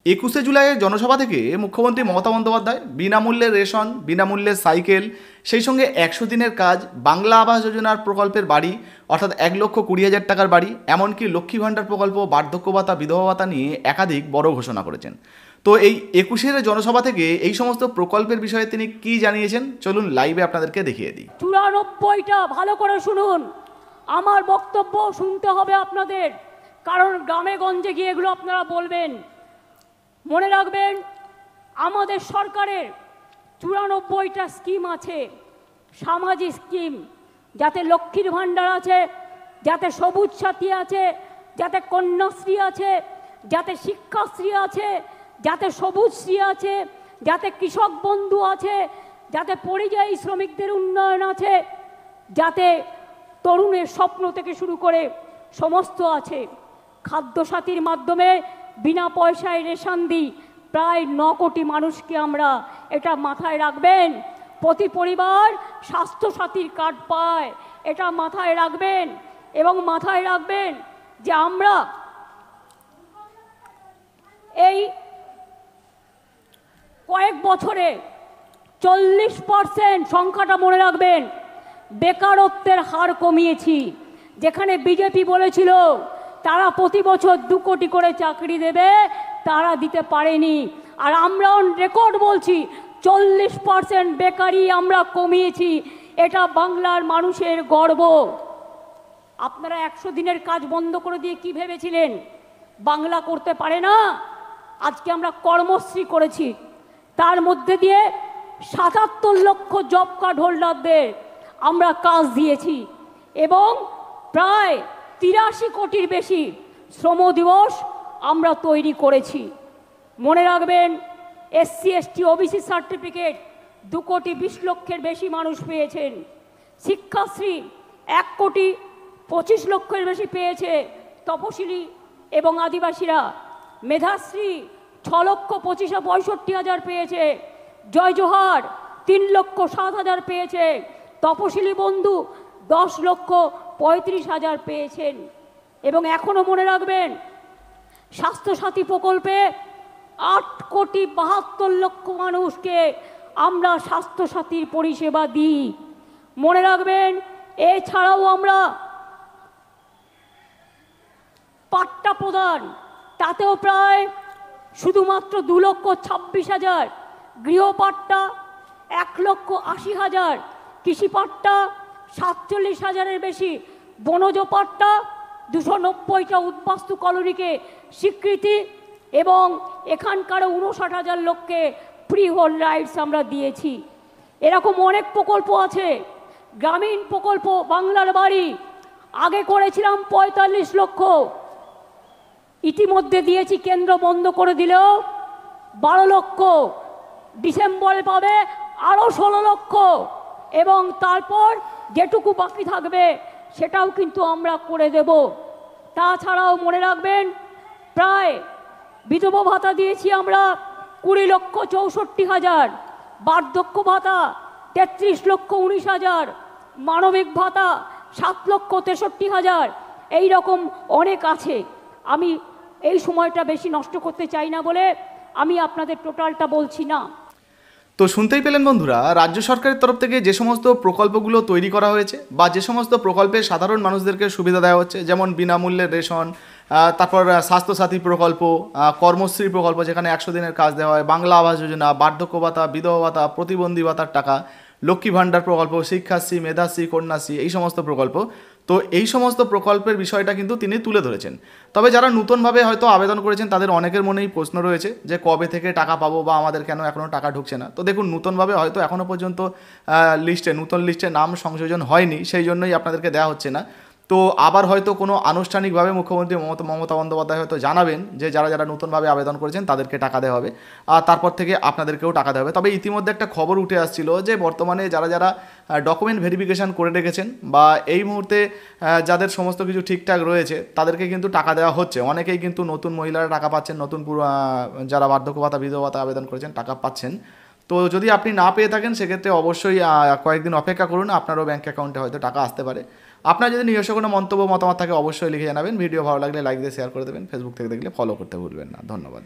একুশে জুলাইয়ের জনসভা থেকে মুখ্যমন্ত্রী মমতা বন্দ্যোপাধ্যায় বিনামূল্যে রেশন, বিনামূল্যে সাইকেল, সেই সঙ্গে 100 দিনের কাজ, বাংলা আবাস যোজনার প্রকল্পের বাড়ি অর্থাৎ 1,20,000 টাকার বাড়ি, এমনকি লক্ষ্মী ভাণ্ডার প্রকল্প, বার্ধক্য ভাতা, বিধবা ভাতা নিয়ে একাধিক বড় ঘোষণা করেছেন। তো এই 21-এর জনসভা থেকে এই সমস্ত প্রকল্পের বিষয়ে তিনি কি জানিয়েছেন চলুন লাইভে আপনাদেরকে দেখিয়ে দিই। 94টা ভালো করে শুনুন, আমার বক্তব্য শুনতে হবে আপনাদের, কারণ গ্রামে গঞ্জে গিয়ে এগুলো আপনারা বলবেন। মনে রাখবেন, আমাদের সরকারের 94টা স্কিম আছে, সামাজিক স্কিম, যাতে লক্ষ্মীর ভাণ্ডার আছে, যাতে সবুজ সাথী আছে, যাতে কন্যাশ্রী আছে, যাতে শিক্ষাশ্রী আছে, যাতে সবুজশ্রী আছে, যাতে কৃষক বন্ধু আছে, যাতে পরিযায়ী শ্রমিকদের উন্নয়ন আছে, যাতে তরুণের স্বপ্ন থেকে শুরু করে সমস্ত আছে। খাদ্যসাথীর মাধ্যমে বিনা পয়সায় রেশন দিই প্রায় 9 কোটি মানুষকে আমরা, এটা মাথায় রাখবেন। প্রতি পরিবার স্বাস্থ্যসাথীর কার্ড পায়, এটা মাথায় রাখবেন। এবং মাথায় রাখবেন যে আমরা এই কয়েক বছরে 40% সংখ্যাটা মনে রাখবেন, বেকারত্বের হার কমিয়েছি। যেখানে বিজেপি বলেছিল তারা প্রতি বছর 2 কোটি করে চাকরি দেবে, তারা দিতে পারেনি। আর আমরা অন রেকর্ড বলছি 40% বেকারি আমরা কমিয়েছি, এটা বাংলার মানুষের গর্ব। আপনারা 100 দিনের কাজ বন্ধ করে দিয়ে কি ভেবেছিলেন বাংলা করতে পারে না? আজকে আমরা কর্মশ্রী করেছি, তার মধ্যে দিয়ে 77 লক্ষ জব কার্ড হোল্ডারদের আমরা কাজ দিয়েছি এবং প্রায় 83 কোটির বেশি শ্রম দিবস আমরা তৈরি করেছি। মনে রাখবেন, SC ST OBC সার্টিফিকেট 2 কোটি 20 লক্ষের বেশি মানুষ পেয়েছেন। শিক্ষাশ্রী 1 কোটি 25 লক্ষের বেশি পেয়েছে তপশিলি এবং আদিবাসীরা। মেধাশ্রী 6 লক্ষ 65 হাজার পেয়েছে। জয় জোহার 3 লক্ষ 7 হাজার পেয়েছে। তপশিলি বন্ধু 10 লক্ষ 35 হাজার পেয়েছেন। এবং এখনও মনে রাখবেন, স্বাস্থ্যসাথী প্রকল্পে 8 কোটি 72 লক্ষ মানুষকে আমরা স্বাস্থ্যসাথীর পরিষেবা দিই। মনে রাখবেন, এছাড়াও আমরা পাট্টা প্রদান, তাতেও প্রায় শুধুমাত্র 2 লক্ষ 26 হাজার, গৃহপাট্টা 1 লক্ষ 80 হাজার, কৃষিপাট্টা 47 হাজারের বেশি, বনজ পাট্টা 290টা উদ্বাস্তু কলোনিকে স্বীকৃতি এবং এখানকার 59 হাজার লোককে ফ্রি হোল্ড রাইটস আমরা দিয়েছি। এরকম অনেক প্রকল্প আছে। গ্রামীণ প্রকল্প বাংলার বাড়ি আগে করেছিলাম 45 লক্ষ, ইতিমধ্যে দিয়েছি, কেন্দ্র বন্ধ করে দিলেও 12 লক্ষ, ডিসেম্বরে পাবে আরও 16 লক্ষ এবং তারপর যেটুকু বাকি থাকবে সেটাও কিন্তু আমরা করে দেব। তাছাড়াও মনে রাখবেন, প্রায় বিধবা ভাতা দিয়েছি আমরা 20 লক্ষ 64 হাজার, বার্ধক্য ভাতা 33 লক্ষ 19 হাজার, মানবিক ভাতা 7 লক্ষ 63 হাজার। এই রকম অনেক আছে। আমি এই সময়টা বেশি নষ্ট করতে চাই না বলে আমি আপনাদের টোটালটা বলছি না। তো শুনতেই পেলেন বন্ধুরা, রাজ্য সরকারের তরফ থেকে যে সমস্ত প্রকল্পগুলো তৈরি করা হয়েছে বা যে সমস্ত প্রকল্পে সাধারণ মানুষদেরকে সুবিধা দেওয়া হচ্ছে, যেমন বিনামূল্যে রেশন, তারপর স্বাস্থ্যসাথী প্রকল্প, কর্মশ্রী প্রকল্প যেখানে 100 দিনের কাজ দেওয়া হয়, বাংলা আবাস যোজনা, বার্ধক্য ভাতা, বিধবা ভাতা, প্রতিবন্ধী ভাতার টাকা, লক্ষ্মী ভাণ্ডার প্রকল্প, শিক্ষাশ্রী, মেধাশ্রী, কন্যাশ্রী, এই সমস্ত প্রকল্প। তো এই সমস্ত প্রকল্পের বিষয়টা কিন্তু তিনি তুলে ধরেছেন। তবে যারা নতুনভাবে হয়তো আবেদন করেছেন তাদের অনেকের মনেই প্রশ্ন রয়েছে যে কবে থেকে টাকা পাবো বা আমাদের কেন এখনও টাকা ঢুকছে না। তো দেখুন, নতুনভাবে হয়তো এখনও পর্যন্ত নতুন লিস্টে নাম সংযোজন হয়নি, সেই জন্যই আপনাদেরকে দেওয়া হচ্ছে না। তো আবার হয়তো কোনো আনুষ্ঠানিকভাবে মুখ্যমন্ত্রী মমতা বন্দ্যোপাধ্যায় হয়তো জানাবেন যে যারা যারা নতুনভাবে আবেদন করেছেন তাদেরকে টাকা দেওয়া হবে, আর তারপর থেকে আপনাদেরকেও টাকা দেওয়া হবে। তবে ইতিমধ্যে একটা খবর উঠে আসছিল যে বর্তমানে যারা যারা ডকুমেন্ট ভেরিফিকেশান করে রেখেছেন বা এই মুহূর্তে যাদের সমস্ত কিছু ঠিকঠাক রয়েছে তাদেরকে কিন্তু টাকা দেওয়া হচ্ছে। অনেকেই কিন্তু নতুন মহিলারা টাকা পাচ্ছেন, নতুন যারা বার্ধক্য ভাতা, বিধবা ভাতা আবেদন করেছেন টাকা পাচ্ছেন। তো যদি আপনি না পেয়ে থাকেন সেক্ষেত্রে অবশ্যই কয়েকদিন অপেক্ষা করুন, আপনারও ব্যাঙ্ক অ্যাকাউন্টে হয়তো টাকা আসতে পারে। আপনার যদি নিজস্ব কোনো মন্তব্য মতামত থাকে অবশ্যই লিখে জানাবেন। ভিডিও ভালো লাগলে লাইক দিয়ে শেয়ার করে দেবেন। ফেসবুক থেকে দেখলে ফলো করতে ভুলবেন না। ধন্যবাদ।